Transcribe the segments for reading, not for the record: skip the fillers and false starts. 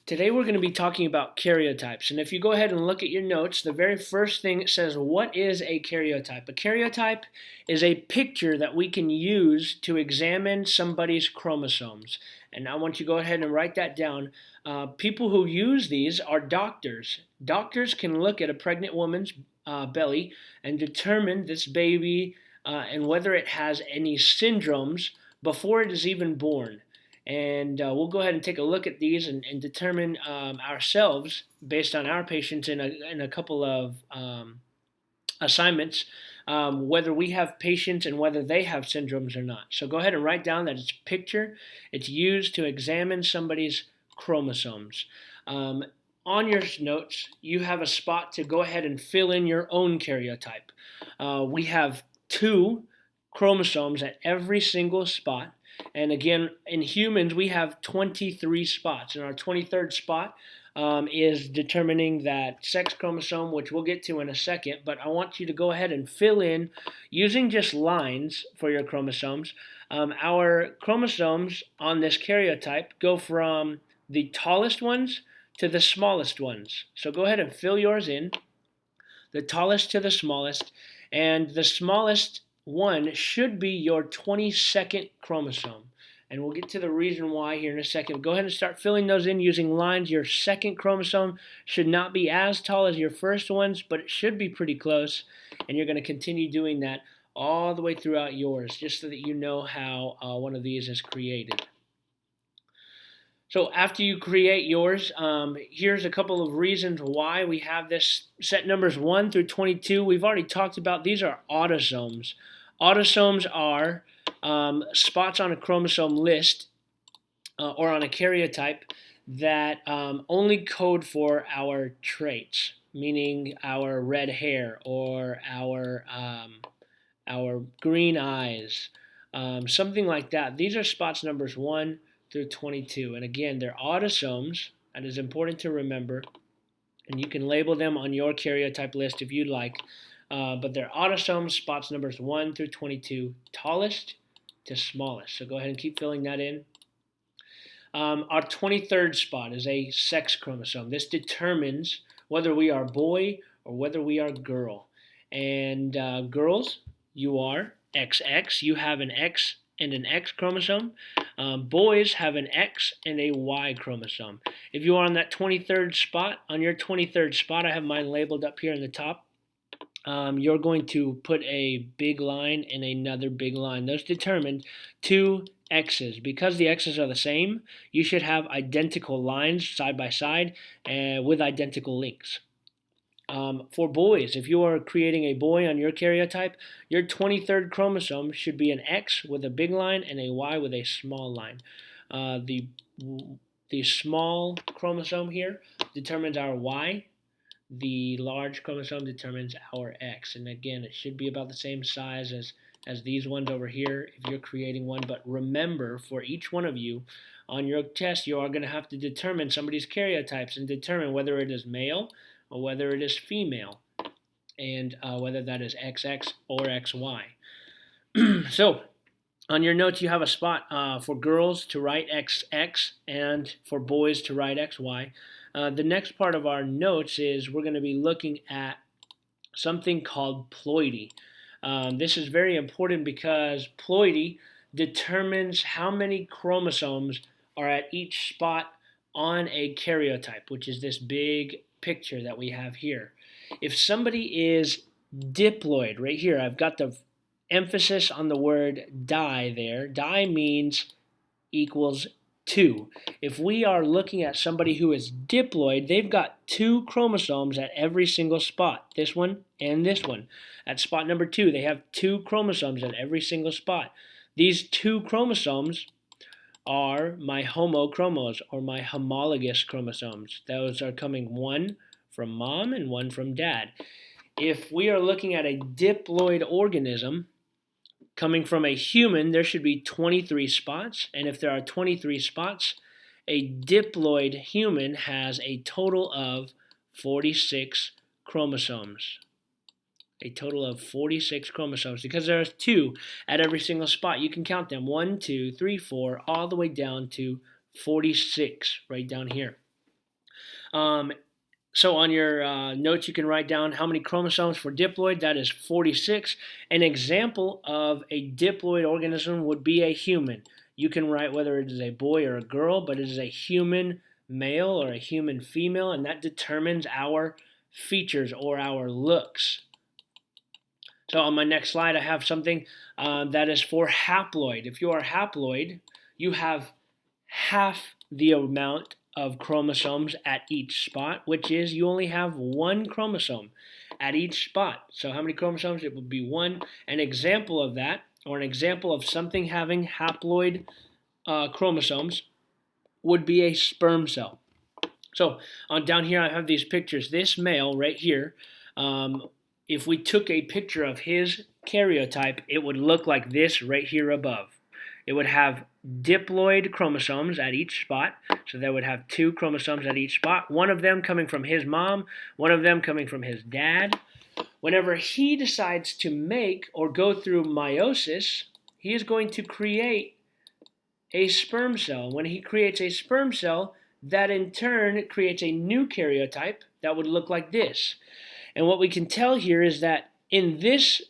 Today we're going to be talking about karyotypes. And if you go ahead and look at your notes, the very first thing it says, what is a karyotype? A karyotype is a picture that we can use to examine somebody's chromosomes. And I want you to go ahead and write that down. People who use these are doctors. Doctors can look at a pregnant woman's belly and determine this baby and whether it has any syndromes before it is even born. And we'll go ahead and take a look at these and determine ourselves, based on our patients in a couple of assignments, whether we have patients and whether they have syndromes or not. So go ahead and write down that it's a picture. It's used to examine somebody's chromosomes. On your notes, you have a spot to go ahead and fill in your own karyotype. We have 2 chromosomes at every single spot. And again, in humans, we have 23 spots. And our 23rd spot is determining that sex chromosome, which we'll get to in a second. But I want you to go ahead and fill in, using just lines for your chromosomes. Our chromosomes on this karyotype go from the tallest ones to the smallest ones. So go ahead and fill yours in, the tallest to the smallest. And the smallest one should be your 22nd chromosome. And we'll get to the reason why here in a second. Go ahead and start filling those in using lines. Your second chromosome should not be as tall as your first ones, but it should be pretty close. And you're going to continue doing that all the way throughout yours, just so that you know how one of these is created. So after you create yours, here's a couple of reasons why we have this set numbers 1 through 22. We've already talked about these are autosomes. Autosomes are spots on a chromosome list or on a karyotype that only code for our traits, meaning our red hair or our green eyes, something like that. These are spots numbers 1 through 22. And again, they're autosomes. That is important to remember. And you can label them on your karyotype list if you'd like. But they're autosomes, spots numbers 1 through 22, tallest to smallest. So go ahead and keep filling that in. Our 23rd spot is a sex chromosome. This determines whether we are boy or whether we are girl. And girls, you are XX. You have an X and an X chromosome. Boys have an X and a Y chromosome. If you are on that 23rd spot, on your 23rd spot, I have mine labeled up here in the top. You're going to put a big line and another big line. Those determined 2 X's. Because the X's are the same, you should have identical lines side by side with identical links. For boys, if you are creating a boy on your karyotype, your 23rd chromosome should be an X with a big line and a Y with a small line. The small chromosome here determines our Y. The large chromosome determines our X. And again, it should be about the same size as these ones over here if you're creating one. But remember, for each one of you, on your test, you are going to have to determine somebody's karyotypes and determine whether it is male or whether it is female, and whether that is XX or XY. So, on your notes, you have a spot for girls to write XX and for boys to write XY. The next part of our notes is we're going to be looking at something called ploidy. This is very important because ploidy determines how many chromosomes are at each spot on a karyotype, which is this big picture that we have here. If somebody is diploid, right here, I've got the emphasis on the word di there. Di means equals 2. If we are looking at somebody who is diploid, they've got 2 chromosomes at every single spot, this one and this one. At spot number 2, they have 2 chromosomes at every single spot. These 2 chromosomes are my homochromos, or my homologous chromosomes. Those are coming one from mom and one from dad. If we are looking at a diploid organism coming from a human, there should be 23 spots. And if there are 23 spots, a diploid human has a total of 46 chromosomes. A total of 46 chromosomes, because there are 2 at every single spot. You can count them 1, 2, 3, 4, all the way down to 46 right down here. Um, so on your notes, you can write down how many chromosomes for diploid. That is 46. An example of a diploid organism would be a human. You can write whether it is a boy or a girl, but it is a human male or a human female, and that determines our features or our looks. So on my next slide, I have something that is for haploid. If you are haploid, you have half the amount of chromosomes at each spot, which is you only have one chromosome at each spot. So how many chromosomes? It would be one. An example of that, or an example of something having haploid chromosomes, would be a sperm cell. So down here I have these pictures. This male right here, if we took a picture of his karyotype, it would look like this right here above. It would have diploid chromosomes at each spot. So they would have 2 chromosomes at each spot, one of them coming from his mom, one of them coming from his dad. Whenever he decides to make or go through meiosis, he is going to create a sperm cell. When he creates a sperm cell, that in turn creates a new karyotype that would look like this. And what we can tell here is that in this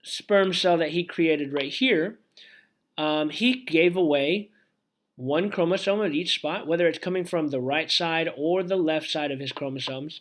sperm cell that he created right here, he gave away one chromosome at each spot, whether it's coming from the right side or the left side of his chromosomes.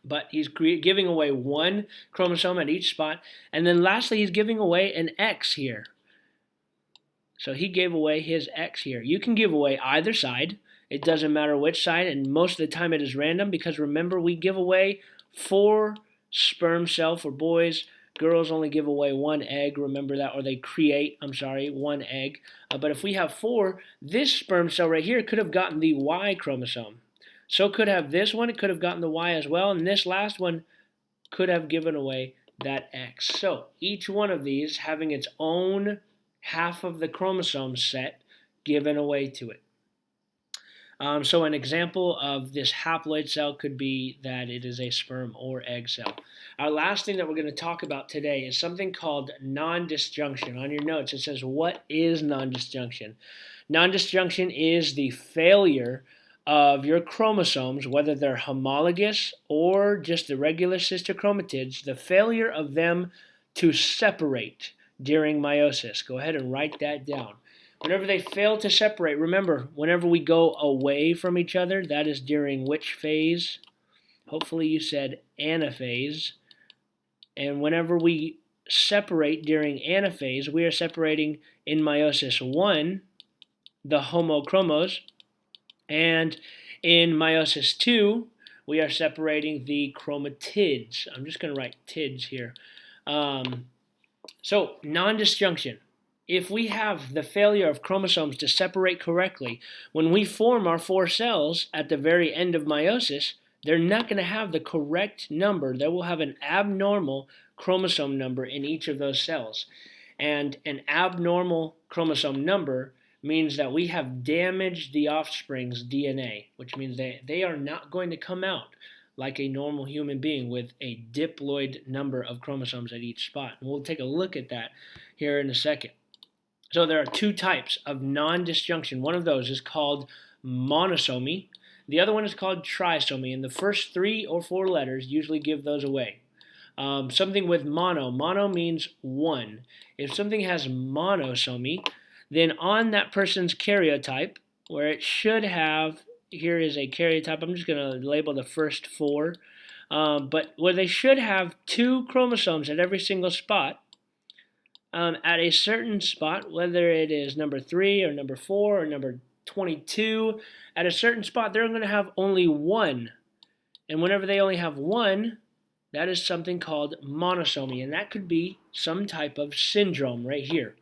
But he's giving away one chromosome at each spot. And then lastly, he's giving away an X here. So he gave away his X here. You can give away either side. It doesn't matter which side, and most of the time it is random because remember, we give away 4 sperm cell for boys. Girls only give away 1 egg, remember that, or they create, 1 egg. But if we have 4, this sperm cell right here could have gotten the Y chromosome. So could have this one, it could have gotten the Y as well, and this last one could have given away that X. So each one of these having its own half of the chromosome set given away to it. So an example of this haploid cell could be that it is a sperm or egg cell. Our last thing that we're going to talk about today is something called non-disjunction. On your notes, it says, what is non-disjunction? Non-disjunction is the failure of your chromosomes, whether they're homologous or just the regular sister chromatids, the failure of them to separate during meiosis. Go ahead and write that down. Whenever they fail to separate, remember, whenever we go away from each other, that is during which phase? Hopefully you said anaphase. And whenever we separate during anaphase, we are separating in meiosis 1, the homochromos, and in meiosis 2, we are separating the chromatids. I'm just going to write tids here. So, non-disjunction. If we have the failure of chromosomes to separate correctly, when we form our 4 cells at the very end of meiosis, they're not going to have the correct number. They will have an abnormal chromosome number in each of those cells. And an abnormal chromosome number means that we have damaged the offspring's DNA, which means they are not going to come out like a normal human being with a diploid number of chromosomes at each spot. And we'll take a look at that here in a second. So there are 2 types of non-disjunction. One of those is called monosomy. The other one is called trisomy. And the first 3 or 4 letters usually give those away. Something with mono means 1. If something has monosomy, then on that person's karyotype, where it should have, here is a karyotype, I'm just going to label the first 4, but where they should have 2 chromosomes at every single spot, at a certain spot, whether it is number 3 or number 4 or number 22, at a certain spot they're going to have only 1. And whenever they only have 1, that is something called monosomy, and that could be some type of syndrome right here.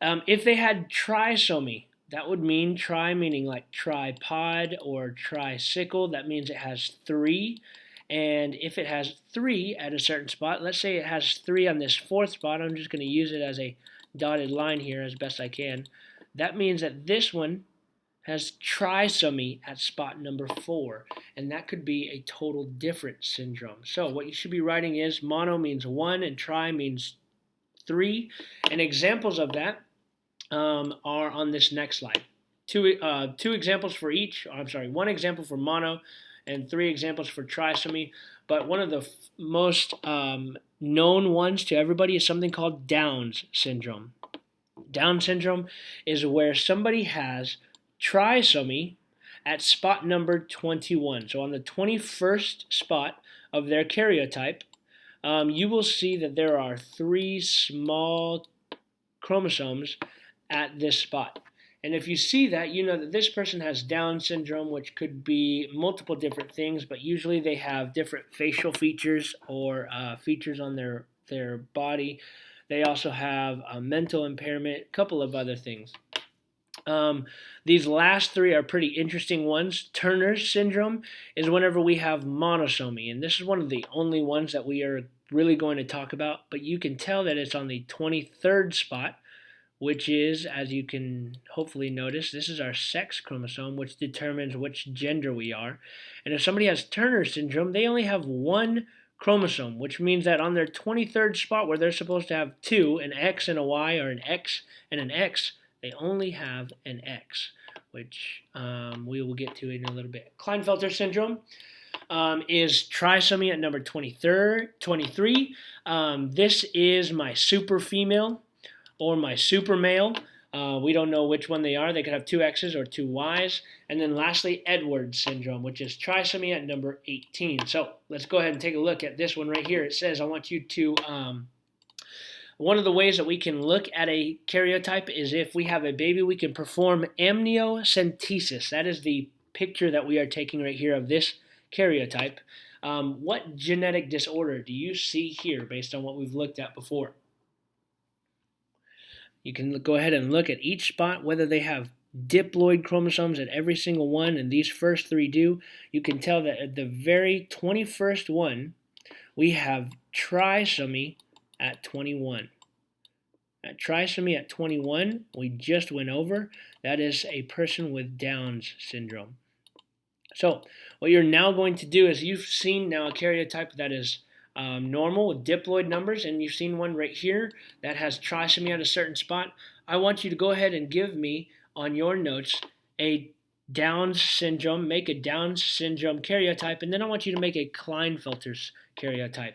If they had trisomy, that would mean tri meaning like tripod or tricycle. That means it has 3. And if it has 3 at a certain spot, let's say it has 3 on this 4th spot, I'm just going to use it as a dotted line here as best I can. That means that this one has trisomy at spot number 4, and that could be a total different syndrome. So what you should be writing is mono means 1 and tri means 3, and examples of that are on this next slide. two examples for each. I'm sorry, one example for mono, and three examples for trisomy. But one of the most known ones to everybody is something called Down's syndrome. Down syndrome is where somebody has trisomy at spot number 21. So on the 21st spot of their karyotype, you will see that there are 3 small chromosomes at this spot. And if you see that, you know that this person has Down syndrome, which could be multiple different things, but usually they have different facial features or features on their body. They also have a mental impairment, a couple of other things. These last 3 are pretty interesting ones. Turner's syndrome is whenever we have monosomy, and this is one of the only ones that we are really going to talk about, but you can tell that it's on the 23rd spot, which is, as you can hopefully notice, this is our sex chromosome, which determines which gender we are. And if somebody has Turner syndrome, they only have 1 chromosome, which means that on their 23rd spot, where they're supposed to have 2, an X and a Y, or an X and an X, they only have an X, which we will get to in a little bit. Klinefelter syndrome is trisomy at number 23. This is my super female or my super male. We don't know which one they are. They could have 2 X's or 2 Y's. And then lastly, Edwards syndrome, which is trisomy at number 18. So let's go ahead and take a look at this one right here. It says I want you to, one of the ways that we can look at a karyotype is if we have a baby, we can perform amniocentesis. That is the picture that we are taking right here of this karyotype. What genetic disorder do you see here based on what we've looked at before? You can go ahead and look at each spot, whether they have diploid chromosomes at every single one, and these first 3 do. You can tell that at the very 21st one, we have trisomy at 21. At trisomy at 21, we just went over, that is a person with Down's syndrome. So what you're now going to do is you've seen now a karyotype that is normal with diploid numbers, and you've seen one right here that has trisomy at a certain spot. I want you to go ahead and give me on your notes a Down's syndrome, make a Down's syndrome karyotype, and then I want you to make a Klinefelter's karyotype.